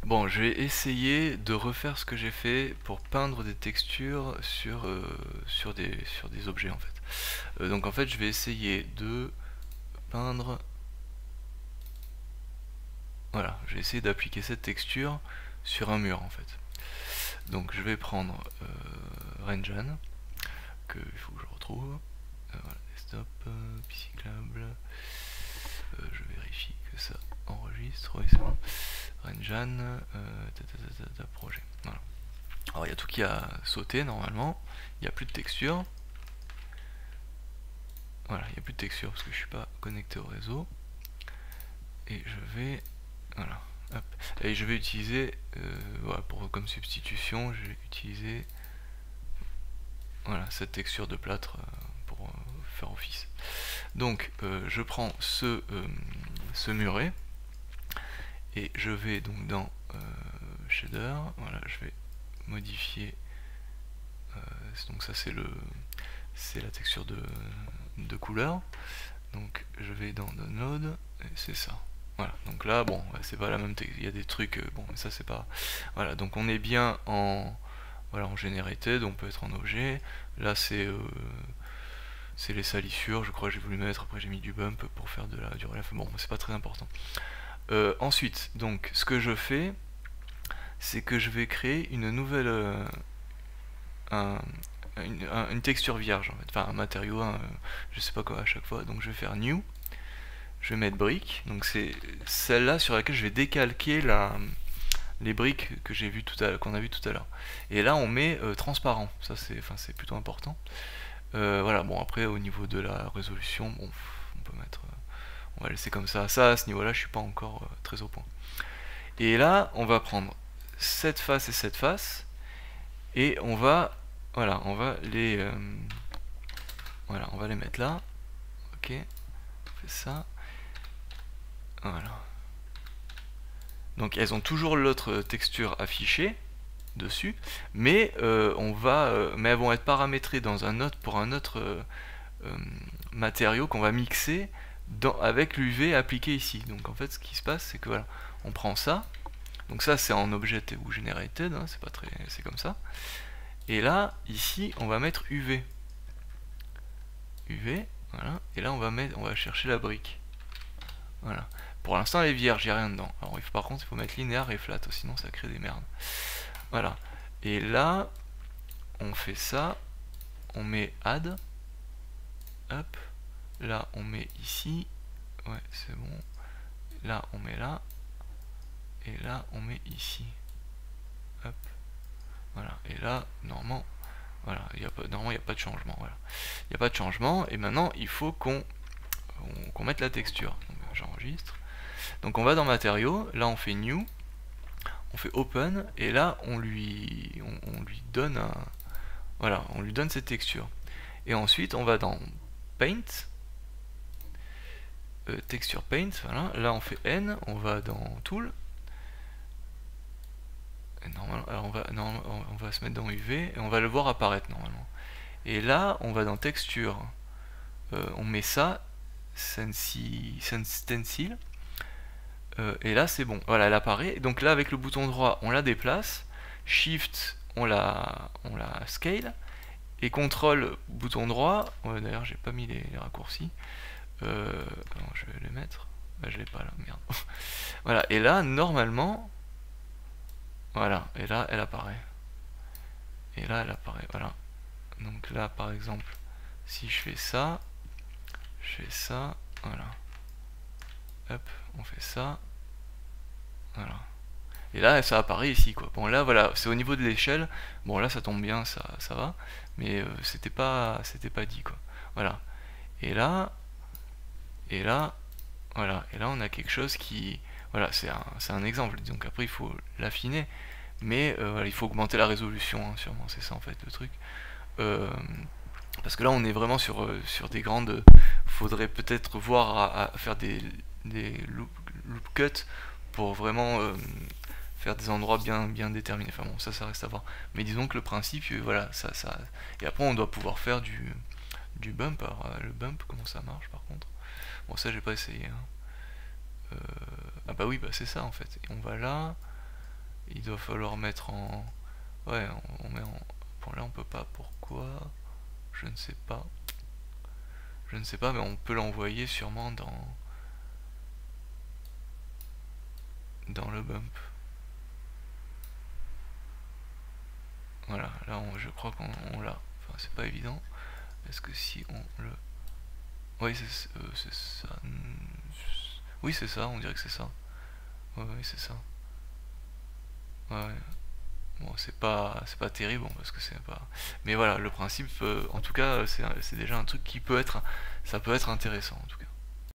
Bon, je vais essayer de refaire ce que j'ai fait pour peindre des textures sur des objets en fait. Donc en fait, je vais essayer de peindre. Voilà, je vais essayer d'appliquer cette texture sur un mur en fait. Donc je vais prendre Renjan, que il faut que je retrouve. Voilà, desktop, bicyclable. Je vérifie que ça enregistre. Oui, c'est bon. Renjan, projet. Voilà. Alors il y a tout qui a sauté normalement. Il n'y a plus de texture. Voilà, il n'y a plus de texture parce que je suis pas connecté au réseau. Et je vais. Voilà. Hop. Et je vais utiliser. Voilà, comme substitution, je vais utiliser. Voilà, cette texture de plâtre pour faire office. Donc je prends ce muret et je vais donc dans shader, voilà, je vais modifier, donc ça c'est la texture de couleur, donc je vais dans download et c'est ça. Voilà, donc là bon c'est pas la même texture, il y a des trucs, bon mais ça c'est pas. Voilà, donc on est bien en. Voilà, en generated, on peut être en objet. Là c'est les salissures, je crois que j'ai voulu mettre, après j'ai mis du bump pour faire du relief, bon c'est pas très important. Ensuite, donc ce que je fais, c'est que je vais créer une nouvelle une texture vierge en fait, enfin un matériau, je sais pas quoi à chaque fois, donc je vais faire new, je vais mettre brique, donc c'est celle-là sur laquelle je vais décalquer les briques que j'ai vu qu'on a vu tout à l'heure. Et là on met transparent, ça c'est plutôt important. Voilà, bon après au niveau de la résolution, bon, on peut mettre, on va laisser comme ça. Ça à ce niveau-là, je suis pas encore très au point. Et là, on va prendre cette face et cette face, et on va, voilà, voilà, on va les mettre là. Ok, on fait ça. Voilà. Donc elles ont toujours l'autre texture affichée dessus, mais mais elles vont être paramétrées dans pour un autre matériau qu'on va mixer avec l'UV appliqué ici. Donc en fait ce qui se passe c'est que voilà, on prend ça, donc ça c'est en object ou generated, hein, c'est pas très, c'est comme ça, et là ici on va mettre UV, voilà, et là on va chercher la brique, voilà. Pour l'instant elle est vierge, il n'y a rien dedans. Alors par contre il faut mettre linéaire et flat, sinon ça crée des merdes. Voilà, et là on fait ça, on met add, hop, là on met ici, ouais c'est bon, là on met là, et là on met ici, hop, voilà, et là normalement, voilà, normalement il n'y a pas de changement, voilà, il n'y a pas de changement, et maintenant il faut qu'on mette la texture, donc j'enregistre, donc on va dans matériaux, là on fait new, on fait open, et là on lui donne voilà, on lui donne cette texture, et ensuite on va dans paint, texture paint, voilà, là on fait N, on va dans tool, normalement, alors on va se mettre dans UV et on va le voir apparaître normalement. Et là, on va dans texture, on met ça, stencil, et là c'est bon. Voilà, elle apparaît. Donc là, avec le bouton droit, on la déplace, Shift, on la scale, et CTRL, bouton droit. D'ailleurs, j'ai pas mis les raccourcis. Je vais les mettre. Bah, je l'ai pas là, merde. Voilà, et là, normalement, voilà, et là, elle apparaît. Et là, elle apparaît, voilà. Donc là, par exemple, si je fais ça, voilà. Hop, on fait ça, voilà. Et là, ça apparaît ici, quoi. Bon, là, voilà, c'est au niveau de l'échelle. Bon, là, ça tombe bien, ça va. Mais c'était pas dit, quoi. Voilà. Et là, voilà. Et là, on a quelque chose qui, voilà, c'est un exemple. Donc après, il faut l'affiner. Mais voilà, il faut augmenter la résolution, hein, sûrement. C'est ça, en fait, le truc. Parce que là on est vraiment sur des grandes. Faudrait peut-être voir à faire des loop cuts pour vraiment faire des endroits bien déterminés. Enfin bon, ça reste à voir. Mais disons que le principe, voilà, ça. Et après on doit pouvoir faire du bump. Alors le bump, comment ça marche par contre? Bon, ça j'ai pas essayé, hein. Ah bah oui, bah c'est ça en fait. Et on va là. il doit falloir mettre en... Ouais, on met en... Bon là on peut pas, pourquoi? Je ne sais pas. Je ne sais pas, mais on peut l'envoyer sûrement dans le bump. Voilà, là je crois qu'on l'a. Enfin, c'est pas évident. Est-ce que si on le... Oui, c'est ça. Oui, c'est ça, on dirait que c'est ça. Ouais, ouais, c'est ça. Ouais. Bon, c'est pas terrible, bon, parce que c'est pas. Mais voilà, le principe, en tout cas, c'est déjà un truc qui peut être, ça peut être intéressant en tout cas.